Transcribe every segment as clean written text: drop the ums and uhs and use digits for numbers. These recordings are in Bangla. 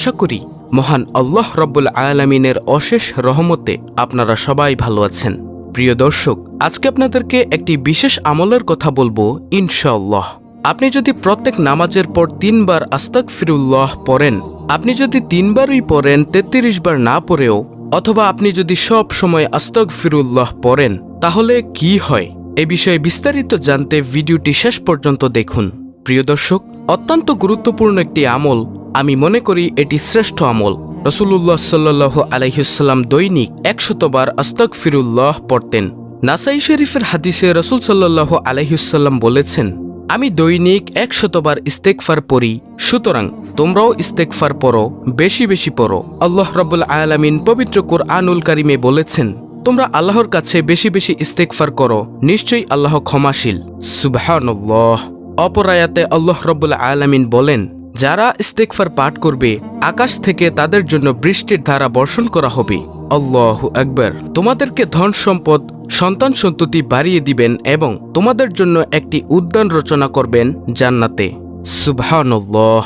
আশা করি মহান আল্লাহ রব্বুল আলামিনের অশেষ রহমতে আপনারা সবাই ভালো আছেন। প্রিয় দর্শক, আজকে আপনাদেরকে একটি বিশেষ আমলের কথা বলবো ইনশাআল্লাহ। আপনি যদি প্রত্যেক নামাজের পর 3 বার আস্তাগফিরুল্লাহ পড়েন, আপনি যদি 3 বারই পড়েন, 33 বার না পড়েও, অথবা আপনি যদি সব সময় আস্তাগফিরুল্লাহ পড়েন, তাহলে কি হয় এ বিষয়ে বিস্তারিত জানতে ভিডিওটি শেষ পর্যন্ত দেখুন। প্রিয় দর্শক, অত্যন্ত গুরুত্বপূর্ণ একটি আমল। আমি মনে করি এটি শ্রেষ্ঠ আমল। রাসূলুল্লাহ সাল্লাল্লাহু আলাইহি ওয়াসাল্লাম দৈনিক 100 বার আস্তাগফিরুল্লাহ পড়তেন। নাসাই শরীফের হাদিসে রাসূল সাল্লাল্লাহু আলাইহি ওয়াসাল্লাম বলেছেন, আমি দৈনিক 100 বার ইস্তেগফার পড়ি, সুতরাং তোমরাও ইস্তেগফার পড়ো, বেশি বেশি পড়ো। আল্লাহ রাব্বুল আলামিন পবিত্র কুরআনুল কারীমে বলেছেন, তোমরা আল্লাহর কাছে বেশি বেশি ইস্তেগফার করো, নিশ্চয়ই আল্লাহ ক্ষমাশীল। সুবহানাল্লাহ। অপর আয়াতে আল্লাহ রাব্বুল আলামিন বলেন, যারা ইস্তেগফার পাঠ করবে, আকাশ থেকে তাদের জন্য বৃষ্টির ধারা বর্ষণ করা হবে। আল্লাহু আকবার। তোমাদেরকে ধন সম্পদ, সন্তান সন্ততি বাড়িয়ে দিবেন এবং তোমাদের জন্য একটি উদ্যান রচনা করবেন জান্নাতে। সুবহানাল্লাহ।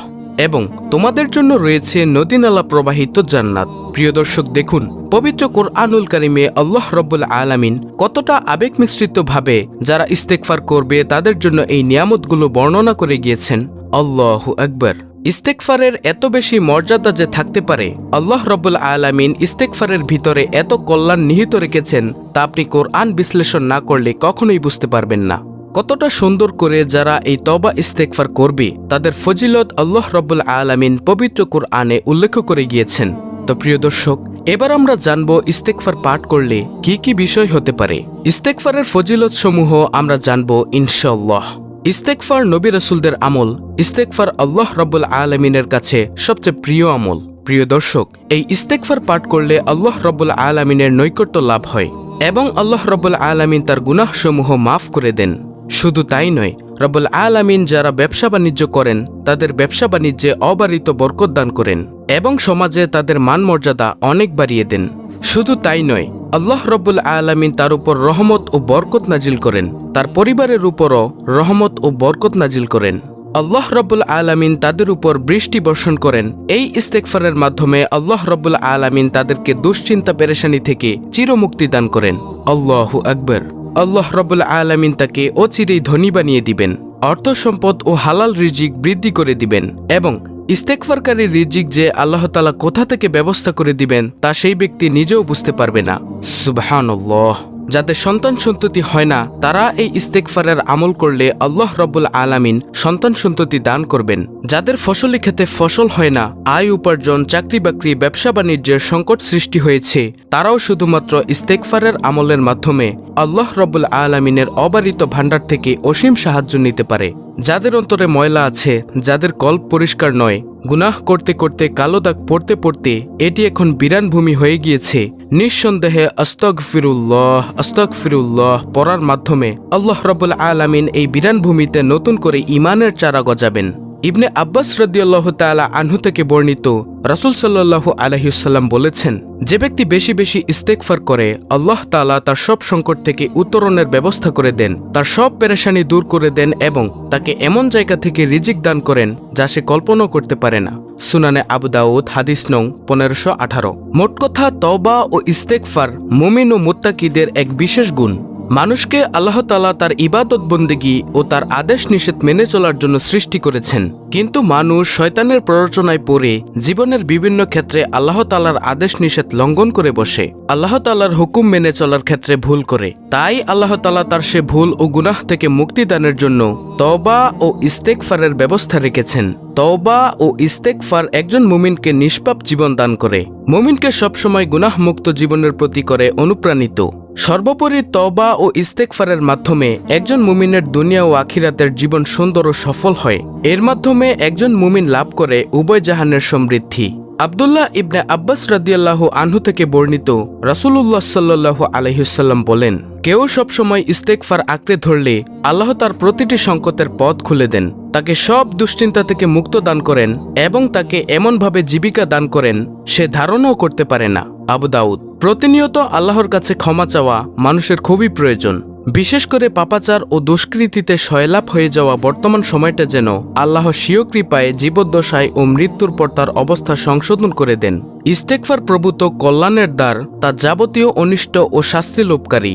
এবং তোমাদের জন্য রয়েছে নদী-নালা প্রবাহিত জান্নাত। প্রিয় দর্শক, দেখুন পবিত্র কুরআনুল কারীমে আল্লাহ রাব্বুল আলামিন কতটা আবেগ মিশ্রিত ভাবে যারা ইস্তেগফার করবে তাদের জন্য এই নিয়ামতগুলো বর্ণনা করে গিয়েছেন। আল্লাহু আকবার। ইস্তেগফারের এত বেশি মর্যাদা যে থাকতে পারে, আল্লাহ রাব্বুল আলামিন ইস্তেগফারের ভিতরে এত কল্যাণ নিহিত রেখেছেন, তা আপনি কোরআন বিশ্লেষণ না করলে কখনোই বুঝতে পারবেন না। কতটা সুন্দর করে যারা এই তওবা ইস্তেগফার করবে তাদের ফজিলত আল্লাহ রাব্বুল আলামিন পবিত্র কোরআনে উল্লেখ করে গিয়েছেন। তো প্রিয় দর্শক, এবার আমরা জানব ইস্তেগফার পাঠ করলে কি কি বিষয় হতে পারে। ইস্তেগফারের ফজিলত সমূহ আমরা জানব ইনশাআল্লাহ। ইস্তেগফার নবী রাসূলদের আমল। ইস্তেগফার আল্লাহ রাব্বুল আলামিনের কাছে সবচেয়ে প্রিয় আমল। প্রিয় দর্শক, এই ইস্তেগফার পাঠ করলে আল্লাহ রাব্বুল আলামিনের নৈকট্য লাভ হয় এবং আল্লাহ রাব্বুল আলামিন তার গুনাহসমূহ মাফ করে দেন। শুধু তাই নয়, রাব্বুল আলামিন যারা ব্যবসা বাণিজ্য করেন তাদের ব্যবসা বাণিজ্যে অবারিত বরকত দান করেন এবং সমাজে তাদের মান মর্যাদা অনেক বাড়িয়ে দেন। শুধু তাই নয়, আল্লাহ রাব্বুল আলামিন তার উপর রহমত ও বরকত নাজিল করেন, তার পরিবারের উপরও রহমত ও বরকত নাজিল করেন। আল্লাহ রাব্বুল আলামিন তাদের উপর বৃষ্টি বর্ষণ করেন। এই ইস্তেগফারের মাধ্যমে আল্লাহ রাব্বুল আলামিন তাদেরকে দুশ্চিন্তা পেরেশানি থেকে চিরমুক্তি দান করেন। আল্লাহু আকবার। আল্লাহ রাব্বুল আলামিন তাকে অচিরেই ধনী বানিয়ে দিবেন, অর্থ সম্পদ ও হালাল রিজিক বৃদ্ধি করে দিবেন এবং ইস্তেগফারকারী রিজিক যে আল্লাহ তাআলা কোথা থেকে ব্যবস্থা করে দিবেন তা সেই ব্যক্তি নিজেও বুঝতে পারবে না। সুবহানাল্লাহ। যাদের সন্তান সন্ততি হয় না, তারা এই ইস্তেগফারের আমল করলে আল্লাহ রাব্বুল আলামিন সন্তান সন্ততি দান করবেন। যাদের ফসলি ক্ষেতে ফসল হয় না, আয় উপার্জন, চাকরি বাকরি, ব্যবসা বাণিজ্যের সংকট সৃষ্টি হয়েছে, তারাও শুধুমাত্র ইস্তেগফারের আমলের মাধ্যমে আল্লাহ রাব্বুল আলামিনের অবারিত ভাণ্ডার থেকে অসীম সাহায্য নিতে পারে। যাদের অন্তরে ময়লা আছে, যাদের কল্প পরিষ্কার নয়, গুনাহ করতে করতে কালো দাগ পড়তে পড়তে এটি এখন বিরান ভূমি হয়ে গিয়েছে, নিঃসন্দেহে আস্তাগফিরুল্লাহ আস্তাগফিরুল্লাহ পড়ার মাধ্যমে আল্লাহ রাব্বুল আলামিন এই বিরান ভূমিতে নতুন করে ঈমানের চারা গজাবেন। ইবনে আব্বাস রাদিয়াল্লাহু তাআলা আনহু থেকে বর্ণিত, রাসূল সাল্লাল্লাহু আলাইহি ওয়াসাল্লাম বলেছেন, যে ব্যক্তি বেশি বেশি ইস্তেগফার করে, আল্লাহ তাআলা তার সব সংকট থেকে উত্তরণের ব্যবস্থা করে দেন, তার সব পেরেশানি দূর করে দেন এবং তাকে এমন জায়গা থেকে রিজিক দান করেন যা সে কল্পনাও করতে পারে না। সুনানে আবু দাউদ, হাদিস নং 1518। মোট কথা, তওবা ও ইস্তেগফার মুমিন ও মুত্তাকিদের এক বিশেষ গুণ। মানুষকে আল্লাহ তাআলা তার ইবাদত বন্দেগী ও তার আদেশ নিষেধ মেনে চলার জন্য সৃষ্টি করেছেন, কিন্তু মানুষ শয়তানের প্ররোচনায় পড়ে জীবনের বিভিন্ন ক্ষেত্রে আল্লাহ তাআলার আদেশ নিষেধ লঙ্ঘন করে বসে, আল্লাহ তাআলার হুকুম মেনে চলার ক্ষেত্রে ভুল করে। তাই আল্লাহ তাআলা তার সে ভুল ও গুনাহ থেকে মুক্তিদানের জন্য তওবা ও ইস্তেগফারের ব্যবস্থা রেখেছেন। তওবা ও ইস্তেগফার একজন মুমিনকে নিষ্পাপ জীবন দান করে, মুমিনকে সবসময় গুনাহ মুক্ত জীবনের প্রতি করে অনুপ্রাণিত। সর্বোপরি তওবা ও ইস্তেগফারের মাধ্যমে একজন মুমিনের দুনিয়া ও আখিরাতের জীবন সুন্দর ও সফল হয়। এর মাধ্যমে একজন মুমিন লাভ করে উভয় জাহানের সমৃদ্ধি। আব্দুল্লাহ ইবনে আব্বাস রাদিয়াল্লাহু আনহু থেকে বর্ণিত, রাসূলুল্লাহ সাল্লাল্লাহু আলাইহি ওয়াসাল্লাম বলেন, কেউ সবসময় ইস্তেগফার আঁকড়ে ধরলে আল্লাহ তার প্রতিটি সংকটের পথ খুলে দেন, তাকে সব দুশ্চিন্তা থেকে মুক্ত দান করেন এবং তাকে এমনভাবে জীবিকা দান করেন সে ধারণাও করতে পারে না। আবু দাউদ। প্রতিনিয়ত আল্লাহর কাছে ক্ষমা চাওয়া মানুষের খুবই প্রয়োজন। বিশেষ করে পাপাচার ও দুষ্কৃতিতে সয়লাভ হয়ে যাওয়া বর্তমান সময়টা যেন আল্লাহ স্বীয় কৃপায় জীবদ্দশায় ও মৃত্যুর পর তার অবস্থা সংশোধন করে দেন। ইস্তেগফার প্রভূত কল্যাণের দ্বার, তা যাবতীয় অনিষ্ট ও শাস্তি লোপকারী।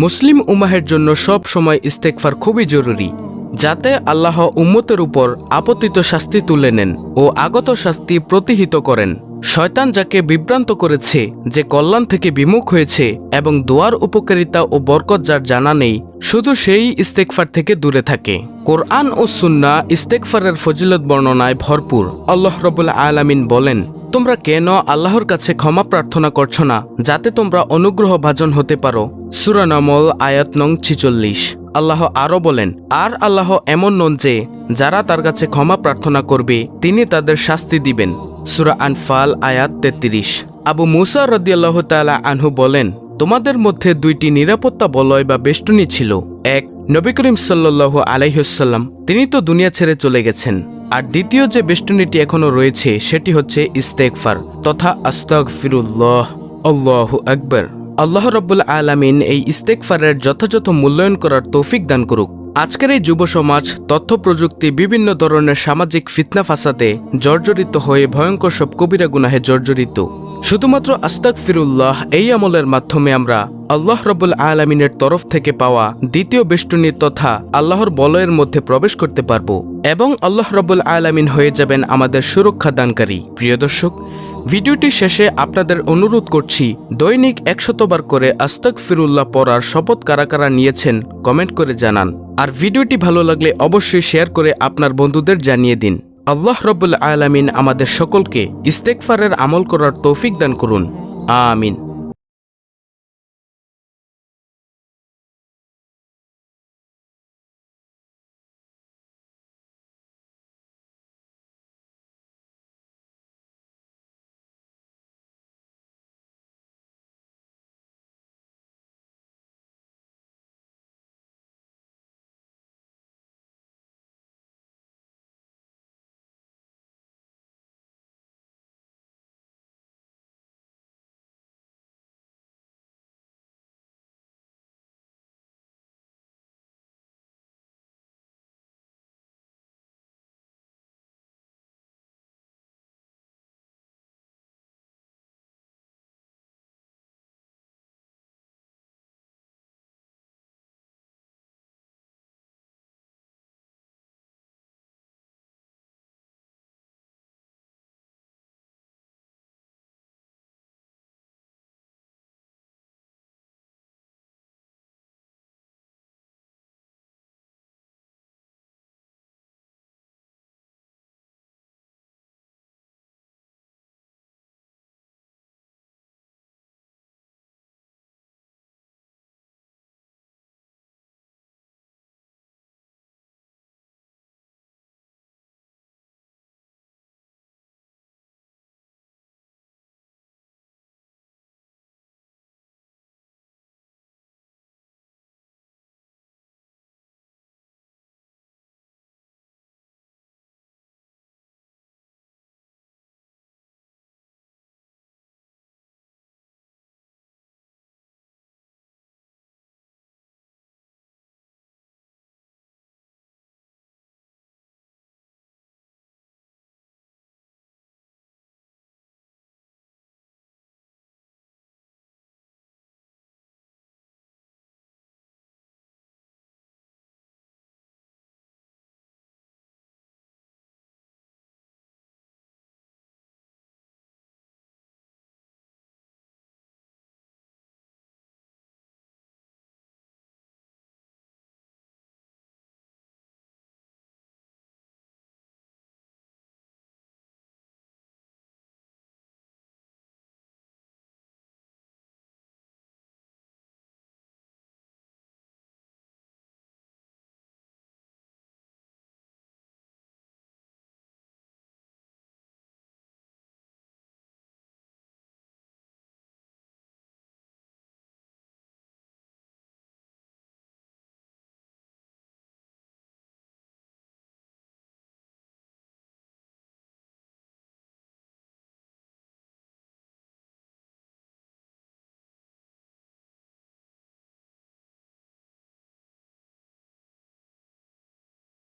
মুসলিম উম্মাহের জন্য সব সময় ইস্তেগফার খুবই জরুরি, যাতে আল্লাহ উম্মতের উপর আপতিত শাস্তি তুলে নেন ও আগত শাস্তি প্রতিহিত করেন। শয়তান যাকে বিভ্রান্ত করেছে, যে কল্যাণ থেকে বিমুখ হয়েছে এবং দোয়ার উপকারিতা ও বরকত যার জানা নেই, শুধু সেই ইস্তেগফার থেকে দূরে থাকে। কোরআন ও সুন্নাহ ইস্তেগফারের ফজিলত বর্ণনায় ভরপুর। আল্লাহ রাব্বুল আলামিন বলেন, তোমরা কেন আল্লাহর কাছে ক্ষমা প্রার্থনা করছো না, যাতে তোমরা অনুগ্রহভাজন হতে পারো? সূরা নামল আয়াত নং 46। আল্লাহ আরও বলেন, আর আল্লাহ এমন নন যে যারা তার কাছে ক্ষমা প্রার্থনা করবে তিনি তাদের শাস্তি দিবেন। সূরা আনফাল আয়াত 33। আবু মুসা রাদিয়াল্লাহু তাআলা আনহু বলেন, তোমাদের মধ্যে দুইটি নিরাপত্তা বলয় বা বেষ্টনী ছিল। এক, নবী করিম সাল্লাল্লাহু আলাইহি ওয়াসাল্লাম, তিনি তো দুনিয়া ছেড়ে চলে গেছেন। আর দ্বিতীয় যে বেষ্টনীটি এখনো রয়েছে সেটি হচ্ছে ইস্তেগফার তথা আস্তাগফিরুল্লাহ। আল্লাহু আকবার। আল্লাহ রাব্বুল আলামিন এই ইস্তেগফারের যথাযথ মূল্যায়ন করার তৌফিক দান করুক। আজকের এই যুব সমাজ তথ্য প্রযুক্তি বিভিন্ন ধরনের সামাজিক ফিতনা ফাসাদে জর্জরিত হয়ে ভয়ঙ্কর সব কবিরা গুনাহে জর্জরিত। শুধুমাত্র আস্তাগফিরুল্লাহ এই আমলের মাধ্যমে আমরা আল্লাহ রাব্বুল আলামিনের তরফ থেকে পাওয়া দ্বিতীয় বেষ্টনী তথা আল্লাহর বলয়ের মধ্যে প্রবেশ করতে পারব এবং আল্লাহ রাব্বুল আলামিন হয়ে যাবেন আমাদের সুরক্ষা দানকারী। প্রিয় দর্শক, ভিডিওটি শেষে আপনাদের অনুরোধ করছি, দৈনিক 100 বার করে আস্তাগফিরুল্লাহ পড়ার শপথ কারা কারা নিয়েছেন কমেন্ট করে জানান। আর ভিডিওটি ভালো লাগলে অবশ্যই শেয়ার করে আপনার বন্ধুদের জানিয়ে দিন। আল্লাহ রাব্বুল আলামিন আমাদের সকলকে ইস্তেগফারের আমল করার তৌফিক দান করুন। আমিন।